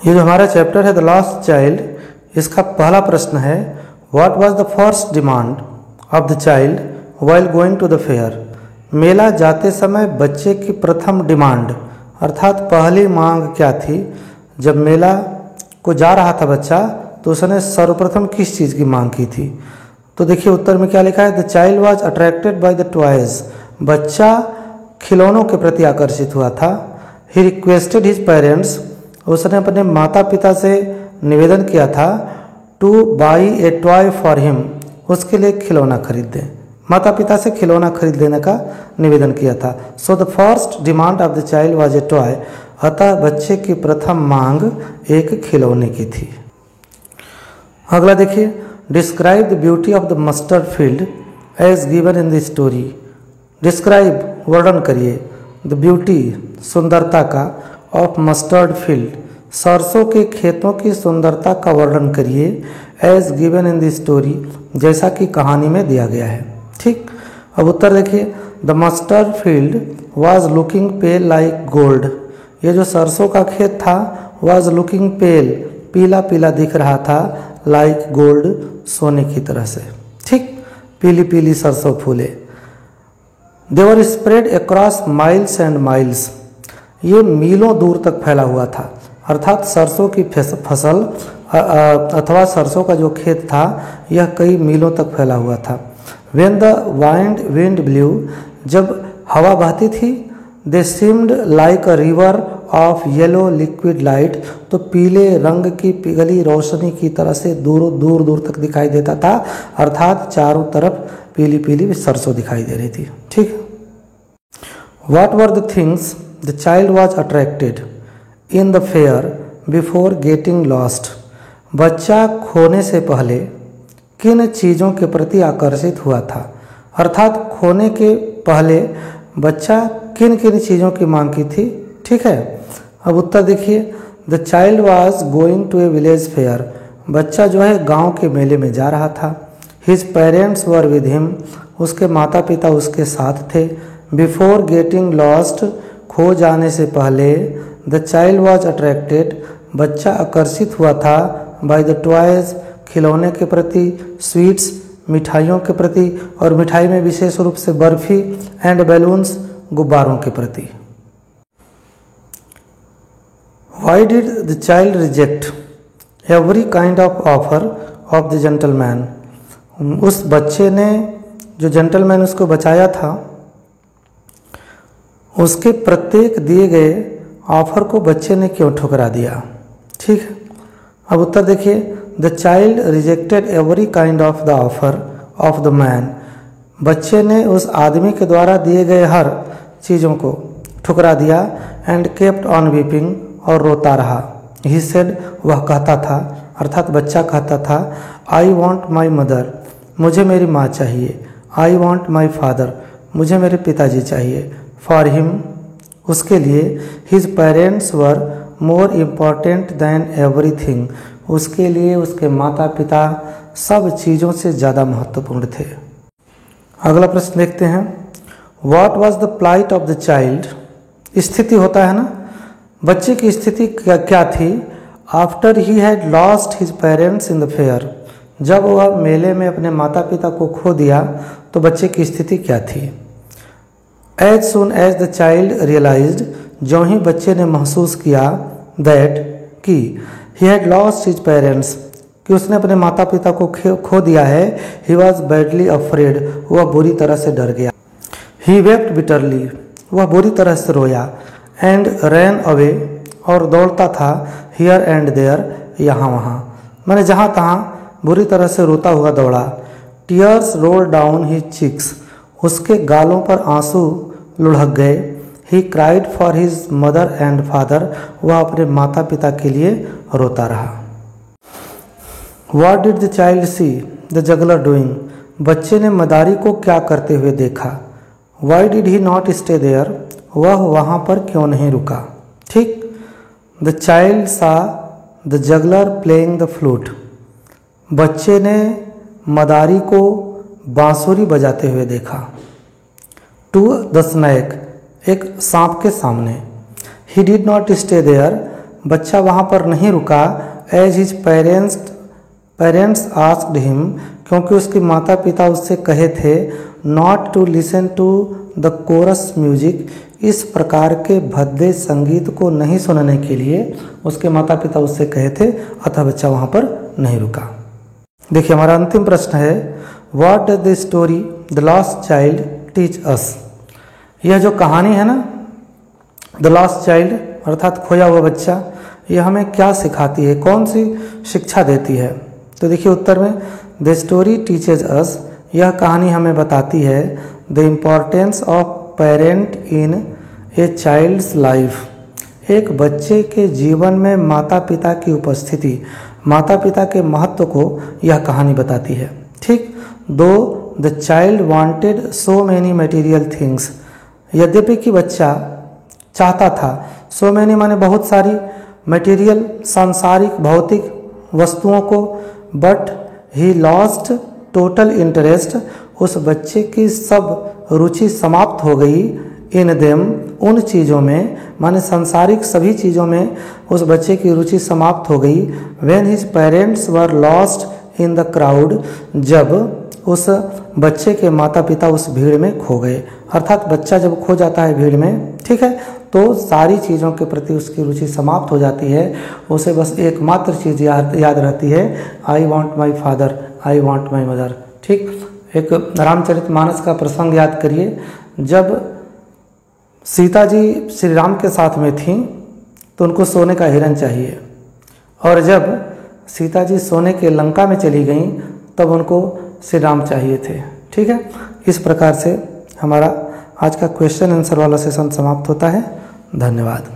ये जो हमारा चैप्टर है द लॉस्ट चाइल्ड, इसका पहला प्रश्न है what was the first demand of the child while going to the fair. मेला जाते समय बच्चे की प्रथम डिमांड अर्थात पहली मांग क्या थी। जब मेला को जा रहा था बच्चा तो उसने सर्वप्रथम किस चीज़ की मांग की थी। तो देखिए उत्तर में क्या लिखा है, the child was attracted by the toys. बच्चा खिलौनों के प्रति आकर्षित हुआ था। ही रिक्वेस्टेड हिज पेरेंट्स, उसने अपने माता पिता से निवेदन किया था two by A toy for him, उसके लिए खिलौना खरीद दें। माता पिता से खिलौना खरीद लेने का निवेदन किया था। So the first demand of the child was a toy, अतः बच्चे की प्रथम मांग एक खिलौने की थी। अगला देखिए, describe the beauty of the mustard field as given in the story. Describe वर्णन करिए, द ब्यूटी सुंदरता का, ऑफ मस्टर्ड फील्ड सरसों के खेतों की सुंदरता का वर्णन करिए, as given in the story जैसा कि कहानी में दिया गया है। ठीक, अब उत्तर देखिए, the mustard field was looking pale like gold. ये जो सरसों का खेत था वाज लुकिंग पेल, पीला पीला दिख रहा था, लाइक गोल्ड सोने की तरह से। ठीक, पीली पीली सरसों फूले। They were spread across miles and miles, ये मीलों दूर तक फैला हुआ था, अर्थात सरसों की फसल अथवा सरसों का जो खेत था यह कई मीलों तक फैला हुआ था। When the wind blew, जब हवा बहती थी, they seemed like a river of yellow liquid light, तो पीले रंग की पिघली रोशनी की तरह से दूर दूर दूर तक दिखाई देता था, अर्थात चारों तरफ पीली पीली सरसों दिखाई दे रही थी। ठीक, What were the things the child was attracted in the fair before getting lost? बच्चा खोने से पहले किन चीज़ों के प्रति आकर्षित हुआ था, अर्थात खोने के पहले बच्चा किन किन चीज़ों की मांग की थी। ठीक है, अब उत्तर देखिए, the child was going to a village fair, बच्चा जो है गांव के मेले में जा रहा था। His parents were with him, उसके माता पिता उसके साथ थे। बिफोर गेटिंग लॉस्ट, खो जाने से पहले। द चाइल्ड वाज अट्रैक्टेड, बच्चा आकर्षित हुआ था। बाय द टॉयज, खिलौने के प्रति। स्वीट्स, मिठाइयों के प्रति, और मिठाई में विशेष रूप से बर्फी। एंड बैलून्स, गुब्बारों के प्रति। Why did the child reject every kind of offer of the gentleman, उस बच्चे ने, जो जेंटलमैन उसको बचाया था, उसके प्रत्येक दिए गए ऑफर को बच्चे ने क्यों ठुकरा दिया। ठीक है, अब उत्तर देखिए, the child rejected every kind of the offer of the man, बच्चे ने उस आदमी के द्वारा दिए गए हर चीज़ों को ठुकरा दिया। एंड केप्ट ऑन वीपिंग, और रोता रहा। ही सेड, वह कहता था, अर्थात बच्चा कहता था, आई वॉन्ट माई मदर, मुझे मेरी माँ चाहिए। आई वॉन्ट माई फादर, मुझे मेरे पिताजी चाहिए। फॉर हिम, उसके लिए। His parents were more important than everything, उसके लिए उसके माता पिता सब चीज़ों से ज़्यादा महत्वपूर्ण थे। अगला प्रश्न देखते हैं, what was the plight of the child, स्थिति होता है ना, बच्चे की स्थिति क्या थी। After he had lost his parents in the fair, जब वह मेले में अपने माता पिता को खो दिया तो बच्चे की स्थिति क्या थी। As soon as the child realised, जो ही बच्चे ने महसूस किया, दैट कि he had lost his parents, कि उसने अपने माता पिता को खो दिया है। ही वॉज बैडली अफ्रेड, वह बुरी तरह से डर गया। ही वेप्ट बिटरली, वह बुरी तरह से रोया। एंड रैन अवे, और दौड़ता था। हियर एंड देयर, यहाँ वहाँ, मैंने जहाँ तहाँ बुरी तरह से रोता हुआ दौड़ा। Tears roll down his cheeks, उसके गालों पर आंसू लुढ़क गए। He cried for his mother and father, वह अपने माता पिता के लिए रोता रहा। What did the child see the juggler doing, बच्चे ने मदारी को क्या करते हुए देखा। Why did he not stay there, वह वहाँ पर क्यों नहीं रुका। ठीक, the child saw the juggler playing the flute, बच्चे ने मदारी को बांसुरी बजाते हुए देखा। टू द स्नैक, एक सांप के सामने। He did not stay there, बच्चा वहाँ पर नहीं रुका, as his parents asked him, क्योंकि उसके माता पिता उससे कहे थे, not to listen to the chorus music, इस प्रकार के भद्दे संगीत को नहीं सुनने के लिए उसके माता पिता उससे कहे थे, अतः बच्चा वहाँ पर नहीं रुका। देखिए हमारा अंतिम प्रश्न है, what does the story the lost child teach us. यह जो कहानी है ना, द लॉस्ट चाइल्ड अर्थात खोया हुआ बच्चा, यह हमें क्या सिखाती है, कौन सी शिक्षा देती है। तो देखिए उत्तर में, द स्टोरी टीचेज अस, यह कहानी हमें बताती है, the importance of parent in a child's life, एक बच्चे के जीवन में माता पिता की उपस्थिति, माता पिता के महत्व को यह कहानी बताती है। ठीक, दो the child wanted so many material things, यद्यपि कि बच्चा चाहता था, सो मैनी माने बहुत सारी, मटेरियल सांसारिक भौतिक वस्तुओं को, but he lost total interest, उस बच्चे की सब रुचि समाप्त हो गई, इन देम, उन चीज़ों में, माने सांसारिक सभी चीज़ों में उस बच्चे की रुचि समाप्त हो गई, when his parents were lost in the crowd, जब उस बच्चे के माता पिता उस भीड़ में खो गए। अर्थात बच्चा जब खो जाता है भीड़ में, ठीक है, तो सारी चीज़ों के प्रति उसकी रुचि समाप्त हो जाती है, उसे बस एकमात्र चीज़ याद रहती है, I want my father, I want my mother. ठीक, एक रामचरितमानस का प्रसंग याद करिए, जब सीता जी श्री राम के साथ में थीं तो उनको सोने का हिरन चाहिए, और जब सीता जी सोने के लंका में चली गईं तब उनको श्री राम चाहिए थे। ठीक है, इस प्रकार से हमारा आज का क्वेश्चन आंसर वाला सेशन समाप्त होता है। धन्यवाद।